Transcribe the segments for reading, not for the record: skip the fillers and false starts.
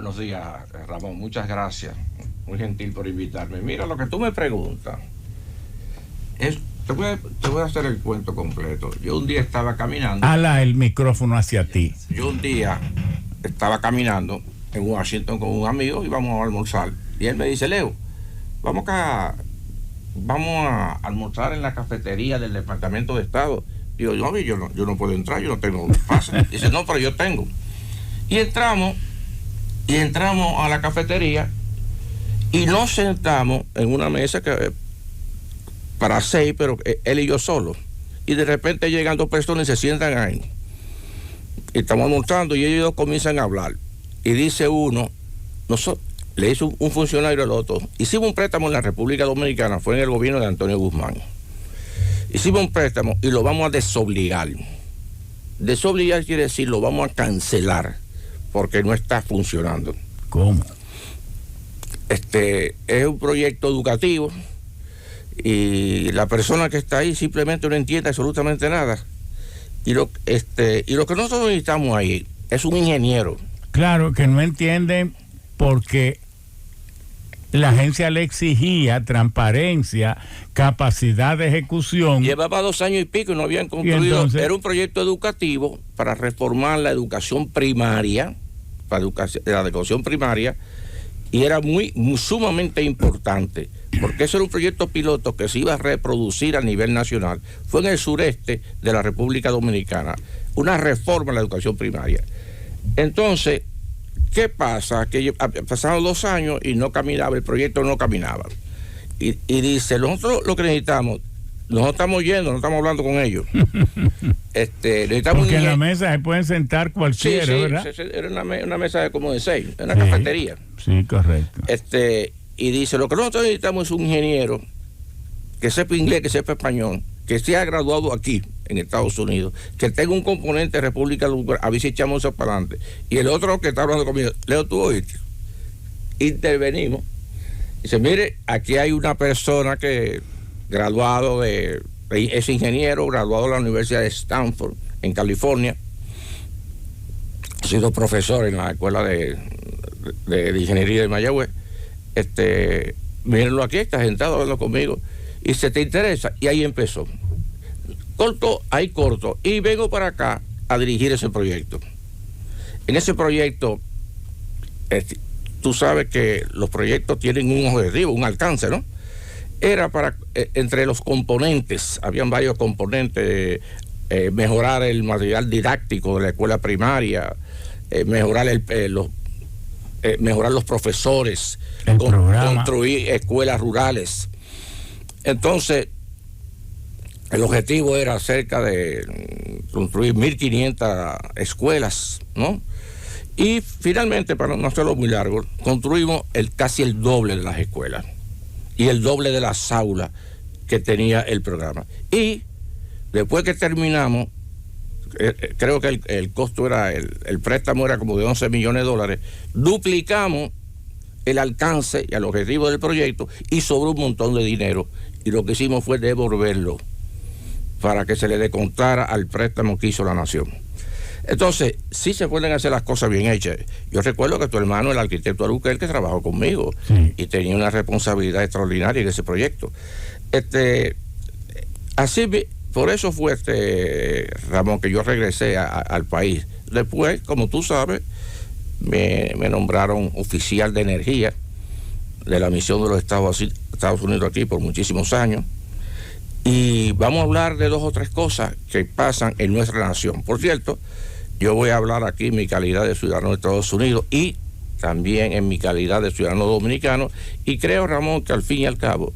Buenos días, Ramón. Muchas gracias. Muy gentil por invitarme. Mira, lo que tú me preguntas, te voy a hacer el cuento completo. Yo un día estaba caminando. Ala el micrófono hacia ti. Yo un día estaba caminando en Washington con un amigo y íbamos a almorzar. Y él me dice, Leo, vamos a almorzar en la cafetería del Departamento de Estado. Digo, yo no puedo entrar, yo no tengo pase. Dice, no, pero yo tengo. Y entramos a la cafetería y nos sentamos en una mesa para 6, pero él y yo solos. Y de repente llegan 2 personas y se sientan ahí. Y estamos almorzando y ellos comienzan a hablar. Y dice uno, le dice un funcionario al otro, hicimos un préstamo en la República Dominicana, fue en el gobierno de Antonio Guzmán. Hicimos un préstamo y lo vamos a desobligar. Desobligar quiere decir lo vamos a cancelar porque no está funcionando. ¿Cómo? Es un proyecto educativo y la persona que está ahí simplemente no entiende absolutamente nada. Y lo que nosotros necesitamos ahí es un ingeniero. Claro, que no entienden porque la agencia le exigía transparencia, capacidad de ejecución. Llevaba 2 años y pico y no habían concluido. Entonces, era un proyecto educativo para reformar la educación primaria, la educación primaria, y era sumamente importante, porque ese era un proyecto piloto que se iba a reproducir a nivel nacional. Fue en el sureste de la República Dominicana, una reforma en la educación primaria. Entonces, ¿qué pasa? Que pasaron 2 años y no caminaba, el proyecto no caminaba. Y dice, nosotros lo que necesitamos, nosotros estamos yendo, no estamos hablando con ellos. Necesitamos porque en la mesa se pueden sentar cualquiera, sí, ¿verdad? Era una mesa de como de 6, una cafetería. Sí, correcto. Y dice, lo que nosotros necesitamos es un ingeniero que sepa inglés, que sepa español, que sea graduado aquí, en Estados Unidos, que tenga un componente de República Dominicana, a ver si echamos eso para adelante. Y el otro que está hablando conmigo, Leo, tú oíste. Intervenimos. Dice, mire, aquí hay una persona que es ingeniero, graduado de la Universidad de Stanford, en California. Ha sido profesor en la escuela de ingeniería de Mayagüez. Mírenlo aquí, está sentado hablando conmigo. Y se te interesa. Y ahí empezó. Corto. Y vengo para acá a dirigir ese proyecto. En ese proyecto, tú sabes que los proyectos tienen un objetivo, un alcance, ¿no? Era para, entre los componentes, habían varios componentes, mejorar el material didáctico de la escuela primaria, mejorar los profesores, construir escuelas rurales. Entonces, el objetivo era cerca de construir 1.500 escuelas, ¿no? Y finalmente, para no hacerlo muy largo, construimos casi el doble de las escuelas y el doble de las aulas que tenía el programa. Y después que terminamos, creo que el costo era, el préstamo era como de $11 millones, duplicamos el alcance y el objetivo del proyecto y sobró un montón de dinero. Y lo que hicimos fue devolverlo para que se le descontara al préstamo que hizo la nación. Entonces, sí se pueden hacer las cosas bien hechas. Yo recuerdo que tu hermano, el arquitecto Aruquel, que trabajó conmigo, sí, y tenía una responsabilidad extraordinaria en ese proyecto. Por eso fue, Ramón, que yo regresé al país. Después, como tú sabes, me nombraron oficial de energía de la misión de los Estados Unidos aquí por muchísimos años. Y vamos a hablar de 2 o 3 cosas que pasan en nuestra nación. Por cierto, yo voy a hablar aquí en mi calidad de ciudadano de Estados Unidos y también en mi calidad de ciudadano dominicano. Y creo, Ramón, que al fin y al cabo,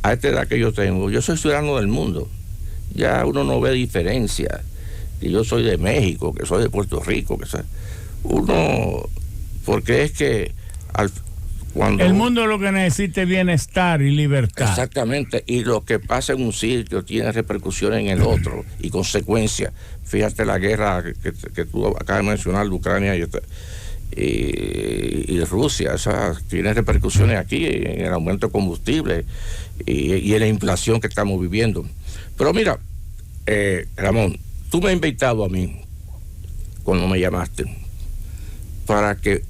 a esta edad que yo tengo, yo soy ciudadano del mundo. Ya uno no ve diferencia. Que yo soy de México, que soy de Puerto Rico, porque es que cuando el mundo lo que necesita es bienestar y libertad. Exactamente, y lo que pasa en un sitio tiene repercusiones en el otro y consecuencias. Fíjate la guerra que tú acabas de mencionar de Ucrania y Rusia, tiene repercusiones aquí en el aumento de combustible y en la inflación que estamos viviendo. Pero mira, Ramón, tú me has invitado a mí cuando me llamaste para que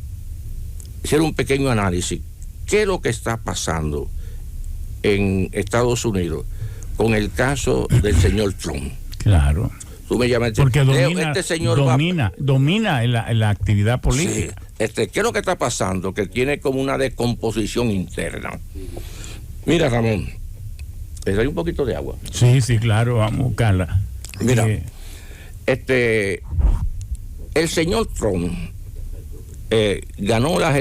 hiciera un pequeño análisis. ¿Qué es lo que está pasando en Estados Unidos con el caso del señor Trump? Claro. Tú me llamaste. Porque domina, este señor domina la actividad política. Sí. ¿Qué es lo que está pasando? Que tiene como una descomposición interna. Mira, Ramón, ¿te doy un poquito de agua? Sí, claro, vamos a buscarla. Mira, el señor Trump ganó las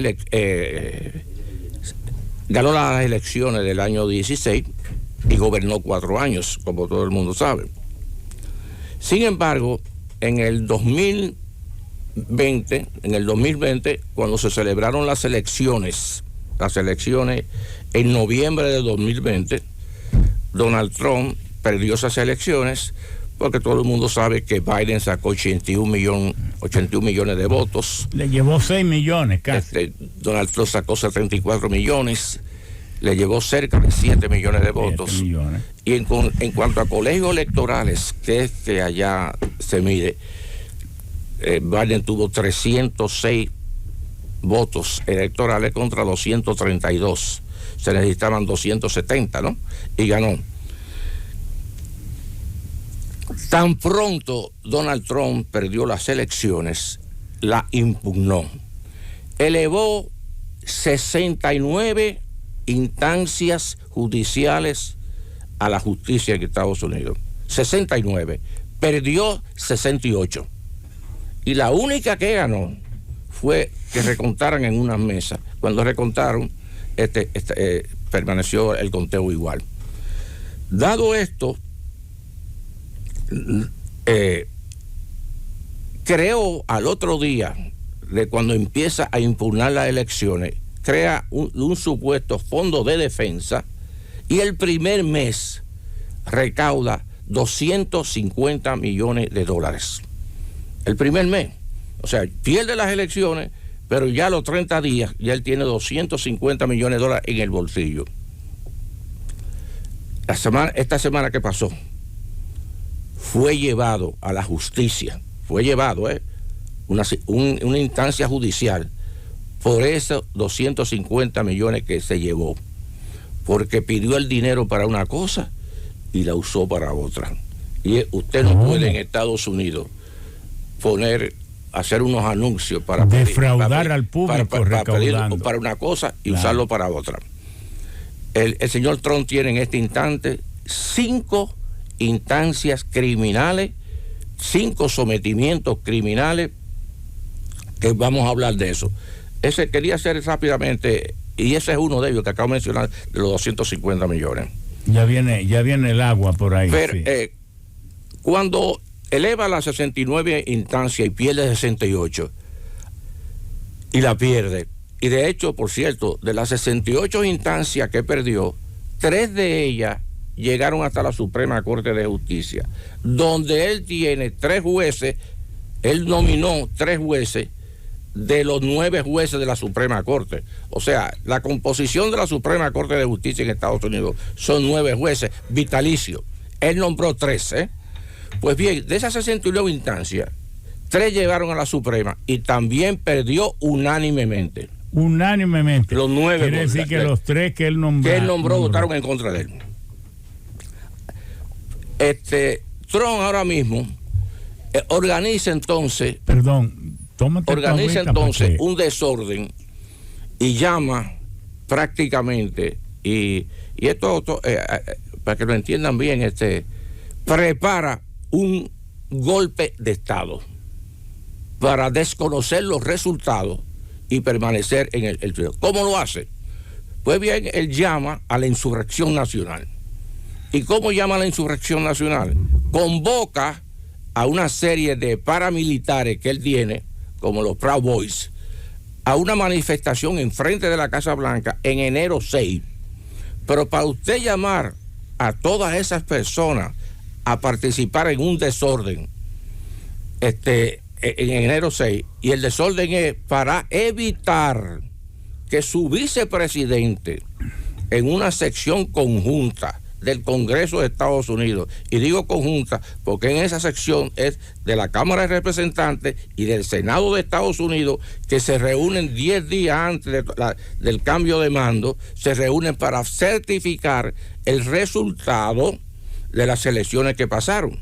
elecciones del año 16 y gobernó 4 años, como todo el mundo sabe. Sin embargo, en el 2020, cuando se celebraron las elecciones en noviembre de 2020, Donald Trump perdió esas elecciones porque todo el mundo sabe que Biden sacó 81 millones de votos. Le llevó 6 millones casi. Donald Trump sacó 74 millones, le llevó cerca de 7 millones de votos. 7 millones. Y en cuanto a colegios electorales, que allá se mide, Biden tuvo 306 votos electorales contra 232. Se necesitaban 270, ¿no? Y ganó. Tan pronto Donald Trump perdió las elecciones, la impugnó. Elevó 69 instancias judiciales a la justicia en Estados Unidos. 69. Perdió 68. Y la única que ganó fue que recontaran en unas mesas. Cuando recontaron, permaneció el conteo igual. Dado esto, creó al otro día de cuando empieza a impugnar las elecciones, crea un supuesto fondo de defensa y el primer mes recauda 250 millones de dólares. El primer mes. O sea, pierde las elecciones, pero ya a los 30 días ya él tiene 250 millones de dólares en el bolsillo. Esta semana que pasó, fue llevado a la justicia, una instancia judicial por esos 250 millones que se llevó, porque pidió el dinero para una cosa y la usó para otra. Y usted no puede en Estados Unidos hacer unos anuncios para defraudar al público para una cosa y usarlo para otra. El señor Trump tiene en este instante 5 instancias criminales, 5 sometimientos criminales, que vamos a hablar de eso. Ese quería hacer rápidamente, y ese es uno de ellos que acabo de mencionar, de los 250 millones. Ya viene el agua por ahí. Pero sí. Cuando eleva las 69 instancias y pierde 68, y la pierde, y de hecho, por cierto, de las 68 instancias que perdió, 3 de ellas llegaron hasta la Suprema Corte de Justicia, donde él tiene 3 jueces, él nominó 3 jueces de los 9 jueces de la Suprema Corte. O sea, la composición de la Suprema Corte de Justicia en Estados Unidos son 9 jueces vitalicios. Él nombró 3, Pues bien, de esas 69 instancias, 3 llegaron a la Suprema y también perdió unánimemente. Unánimemente. Los 9. Quiere decir que los 3 que él nombró votaron en contra de él. Trump ahora mismo organiza entonces un desorden y llama prácticamente, y esto para que lo entiendan bien, prepara un golpe de Estado para desconocer los resultados y permanecer en el poder. ¿Cómo lo hace? Pues bien, él llama a la insurrección nacional. ¿Y cómo llama a la insurrección nacional? Convoca a una serie de paramilitares que él tiene, como los Proud Boys, a una manifestación en frente de la Casa Blanca en enero 6. Pero para usted llamar a todas esas personas a participar en un desorden en enero 6, y el desorden es para evitar que su vicepresidente, en una sección conjunta del Congreso de Estados Unidos. Y digo conjunta porque en esa sección es de la Cámara de Representantes y del Senado de Estados Unidos, que se reúnen 10 días antes del cambio de mando, se reúnen para certificar el resultado de las elecciones que pasaron.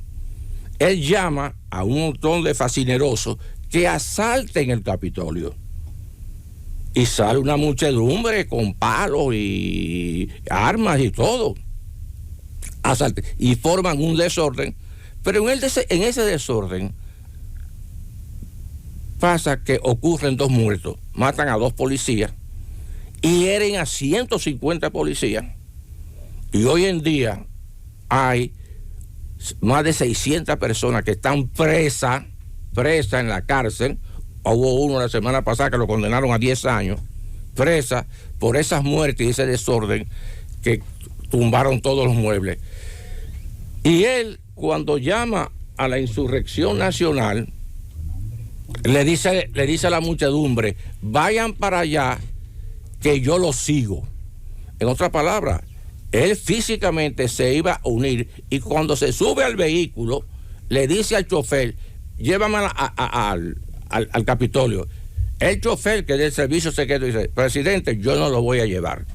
Él llama a un montón de fascinerosos que asalten el Capitolio. Y sale una muchedumbre con palos y armas y todo. Y forman un desorden. Pero en ese desorden pasa que ocurren 2 muertos. Matan a 2 policías y hieren a 150 policías. Y hoy en día hay más de 600 personas que están presas en la cárcel. Hubo uno la semana pasada que lo condenaron a 10 años, presa por esas muertes y ese desorden que tumbaron todos los muebles. Y él, cuando llama a la insurrección nacional, le dice a la muchedumbre: vayan para allá que yo los sigo. En otras palabras, él físicamente se iba a unir, y cuando se sube al vehículo le dice al chofer: llévame al Capitolio. El chofer, que es del servicio secreto, dice: presidente, yo no lo voy a llevar.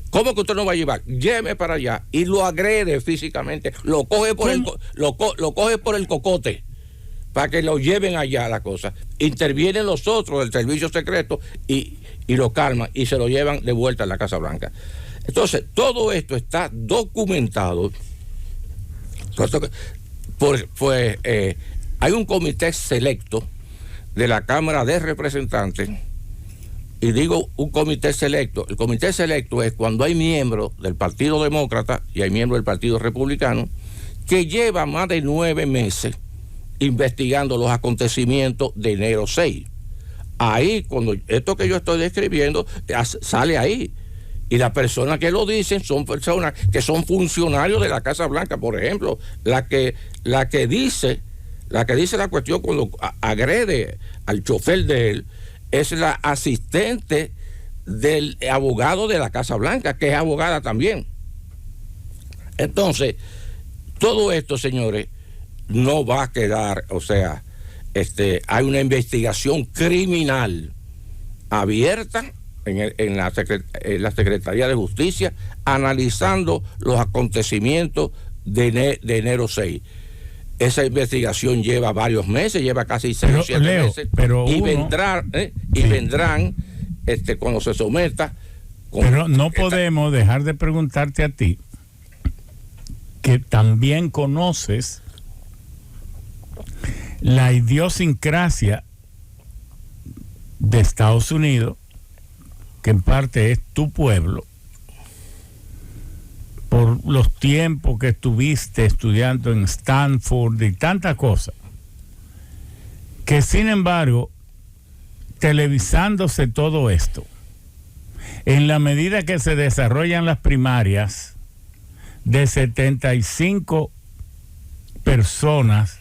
¿Cómo que usted no va a llevar? Lléveme para allá. Y lo agrede físicamente, lo coge por el cocote para que lo lleven allá a la cosa. Intervienen los otros del servicio secreto y lo calman y se lo llevan de vuelta a la Casa Blanca. Entonces, todo esto está documentado. Hay un comité selecto de la Cámara de Representantes, y digo un comité selecto. El comité selecto es cuando hay miembros del Partido Demócrata y hay miembros del Partido Republicano que llevan más de 9 meses investigando los acontecimientos de enero 6. Ahí, cuando esto que yo estoy describiendo sale ahí. Y las personas que lo dicen son personas que son funcionarios de la Casa Blanca. Por ejemplo, la que dice la cuestión cuando agrede al chofer de él es la asistente del abogado de la Casa Blanca, que es abogada también. Entonces, todo esto, señores, no va a quedar, o sea, hay una investigación criminal abierta en la Secretaría de Justicia, analizando los acontecimientos de enero 6. Esa investigación lleva varios meses, lleva casi 6 o 7 meses. Vendrán cuando se someta. Pero no podemos dejar de preguntarte a ti, que también conoces la idiosincrasia de Estados Unidos, que en parte es tu pueblo, por los tiempos que estuviste estudiando en Stanford y tantas cosas, que sin embargo, televisándose todo esto, en la medida que se desarrollan las primarias, de 75 personas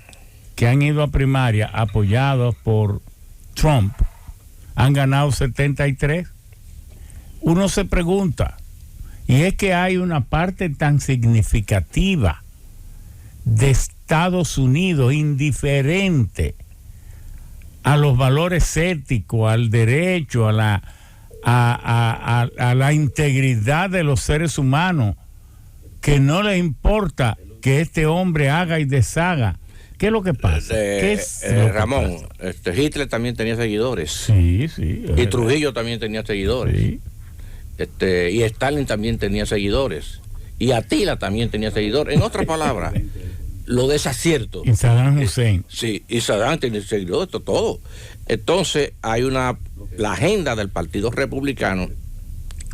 que han ido a primaria apoyados por Trump, han ganado 73. Uno se pregunta, y es que hay una parte tan significativa de Estados Unidos indiferente a los valores éticos, al derecho, a la integridad de los seres humanos, que no le importa que este hombre haga y deshaga. ¿Qué es lo que pasa? Ramón, Hitler también tenía seguidores. Sí. Y Trujillo también tenía seguidores. Sí. Y Stalin también tenía seguidores. Y Atila también tenía seguidores. En otras palabras, lo desacierto. Y Saddam Hussein. Sí, y Saddam tiene seguidores, todo. Entonces, la agenda del Partido Republicano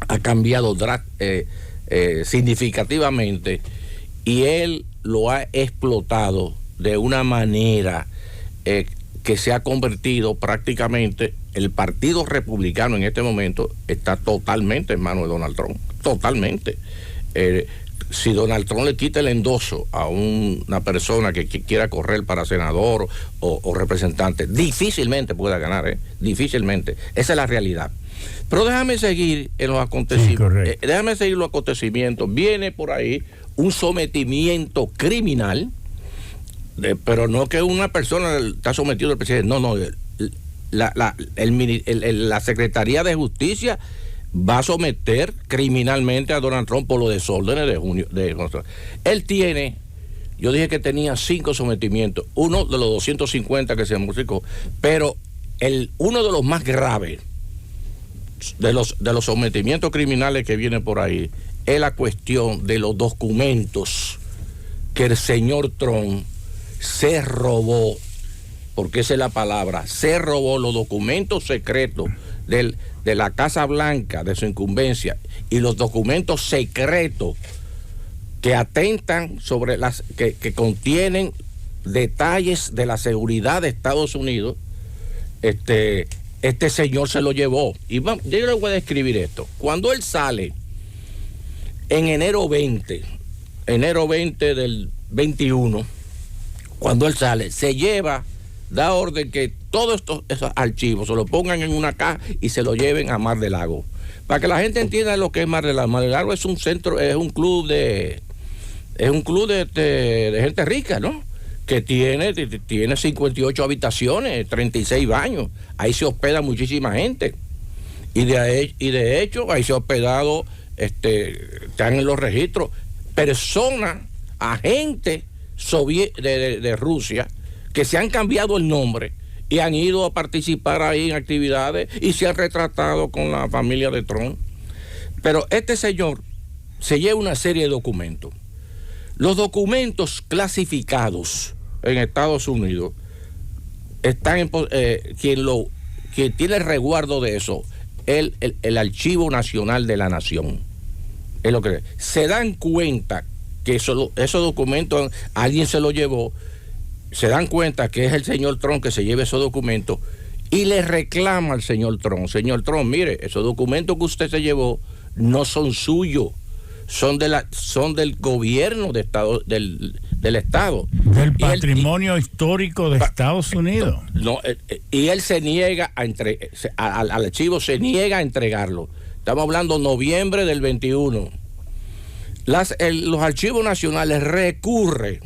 ha cambiado significativamente, y él lo ha explotado de una manera que se ha convertido prácticamente. El Partido Republicano en este momento está totalmente en manos de Donald Trump, totalmente. si Donald Trump le quita el endoso a una persona que quiera correr para senador o representante, difícilmente pueda ganar, difícilmente. Esa es la realidad. Pero déjame seguir en los acontecimientos. Viene por ahí un sometimiento criminal, pero no que una persona está sometida al presidente, no. La Secretaría de Justicia va a someter criminalmente a Donald Trump por los desórdenes de junio. Él tiene, yo dije que tenía 5 sometimientos, uno de los 250 que se musicó, pero uno de los más graves de los sometimientos criminales que viene por ahí es la cuestión de los documentos que el señor Trump se robó, porque esa es la palabra, se robó los documentos secretos de la Casa Blanca, de su incumbencia, y los documentos secretos que atentan sobre que contienen detalles de la seguridad de Estados Unidos. Este señor se lo llevó. Y yo le voy a describir esto. Cuando él sale en enero 20 del 21, cuando él sale, se lleva, da orden que todos esos archivos se lo pongan en una caja y se lo lleven a Mar del Lago. Para que la gente entienda lo que es Mar del Lago. Mar del Lago es un centro, es un club de gente rica, ¿no? Que tiene 58 habitaciones, 36 baños. Ahí se hospeda muchísima gente. Y de hecho, ahí se ha hospedado, están en los registros, personas, agentes de Rusia, que se han cambiado el nombre y han ido a participar ahí en actividades y se han retratado con la familia de Trump. Pero este señor se lleva una serie de documentos. Los documentos clasificados en Estados Unidos están quien tiene el resguardo de eso, el Archivo Nacional de la Nación. Es lo que se dan cuenta que esos documentos alguien se los llevó. Se dan cuenta que es el señor Trump que se lleva esos documentos y le reclama al señor Trump: señor Trump, mire, esos documentos que usted se llevó no son suyos, son del gobierno de Estado, del Estado. Del patrimonio histórico de Estados Unidos. No, y él se niega al archivo se niega a entregarlo. Estamos hablando noviembre del 21. Los archivos nacionales recurren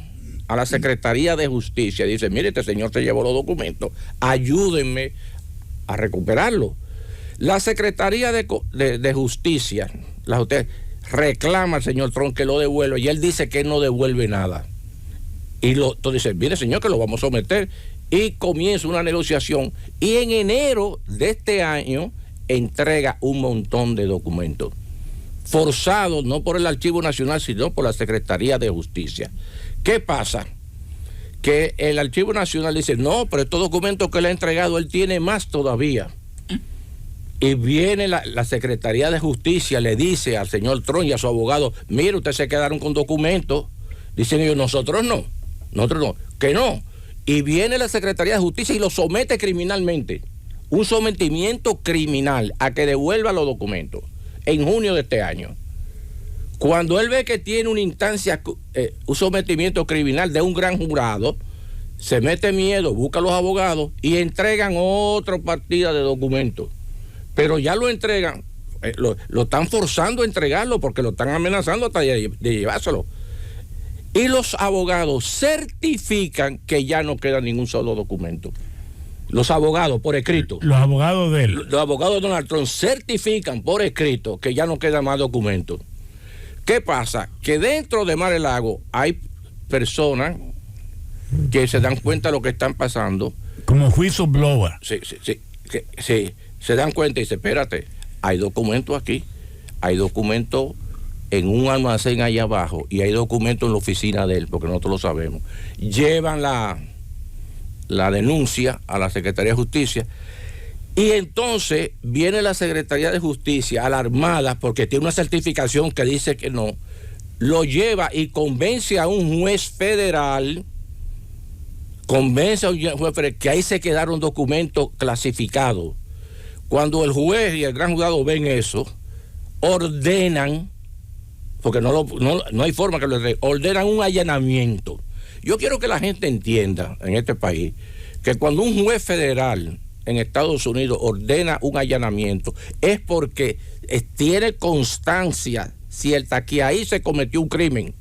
a la Secretaría de Justicia, dice: mire, este señor se llevó los documentos, ayúdenme a recuperarlo. La Secretaría de Justicia, reclama al señor Trump que lo devuelva, y él dice que no devuelve nada. Y entonces dice: mire, señor, que lo vamos a someter, y comienza una negociación, y en enero de este año entrega un montón de documentos, forzados no por el Archivo Nacional, sino por la Secretaría de Justicia. ¿Qué pasa? Que el Archivo Nacional dice: no, pero estos documentos que le ha entregado, él tiene más todavía. Y viene la Secretaría de Justicia, le dice al señor Trump y a su abogado: mire, ustedes se quedaron con documentos. Dicen ellos: nosotros no, que no. Y viene la Secretaría de Justicia y lo somete criminalmente. Un sometimiento criminal a que devuelva los documentos en junio de este año. Cuando él ve que tiene una instancia, un sometimiento criminal de un gran jurado, se mete miedo, busca a los abogados y entregan otra partida de documentos. Pero ya lo entregan, lo están forzando a entregarlo porque lo están amenazando hasta de llevárselo. Y los abogados certifican que ya no queda ningún solo documento. Los abogados por escrito. Los abogados de él. Los abogados de Donald Trump certifican por escrito que ya no queda más documentos. ¿Qué pasa? Que dentro de Mar del Lago hay personas que se dan cuenta de lo que están pasando. Como whistleblower. Sí. Se dan cuenta y dicen: espérate, hay documentos aquí, hay documentos en un almacén allá abajo y hay documentos en la oficina de él, porque nosotros lo sabemos. Llevan la denuncia a la Secretaría de Justicia, y entonces viene la Secretaría de Justicia alarmada porque tiene una certificación que dice que no, lo lleva y convence a un juez federal, que ahí se quedaron documentos clasificados. Cuando el juez y el gran jurado ven eso, ordenan porque no hay forma que lo ordenan un allanamiento. Yo quiero que la gente entienda en este país que cuando un juez federal en Estados Unidos ordena un allanamiento es porque tiene constancia cierta que ahí se cometió un crimen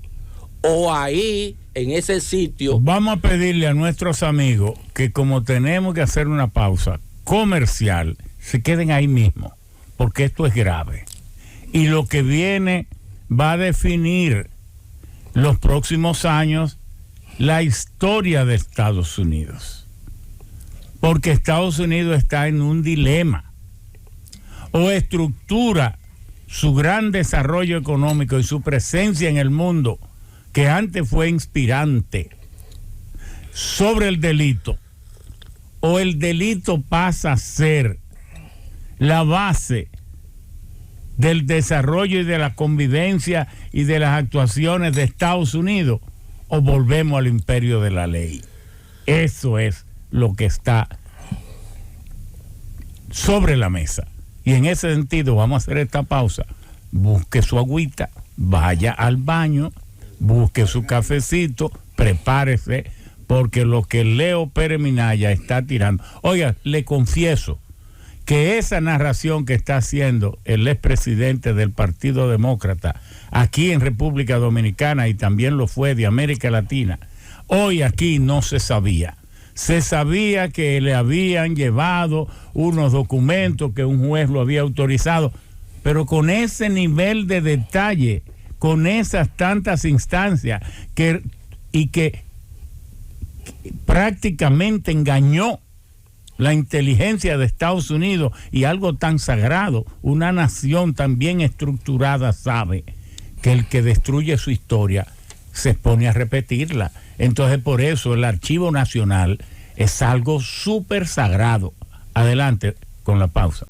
o ahí en ese sitio. Vamos a pedirle a nuestros amigos que, como tenemos que hacer una pausa comercial, se queden ahí mismo, porque esto es grave y lo que viene va a definir los próximos años la historia de Estados Unidos, porque Estados Unidos está en un dilema: o estructura su gran desarrollo económico y su presencia en el mundo, que antes fue inspirante, sobre el delito, o el delito pasa a ser la base del desarrollo y de la convivencia y de las actuaciones de Estados Unidos, o volvemos al imperio de la ley. Eso es lo que está sobre la mesa. Y en ese sentido vamos a hacer esta pausa. Busque su agüita, vaya al baño, busque su cafecito, prepárese, porque lo que Leo Pérez Minaya está tirando. Oiga, le confieso que esa narración que está haciendo el expresidente del Partido Demócrata aquí en República Dominicana, y también lo fue de América Latina, hoy aquí no se sabía. Se sabía que le habían llevado unos documentos, que un juez lo había autorizado, pero con ese nivel de detalle, con esas tantas instancias, que prácticamente engañó la inteligencia de Estados Unidos, y algo tan sagrado, una nación tan bien estructurada sabe que el que destruye su historia se expone a repetirla. Entonces, por eso el Archivo Nacional es algo súper sagrado. Adelante con la pausa.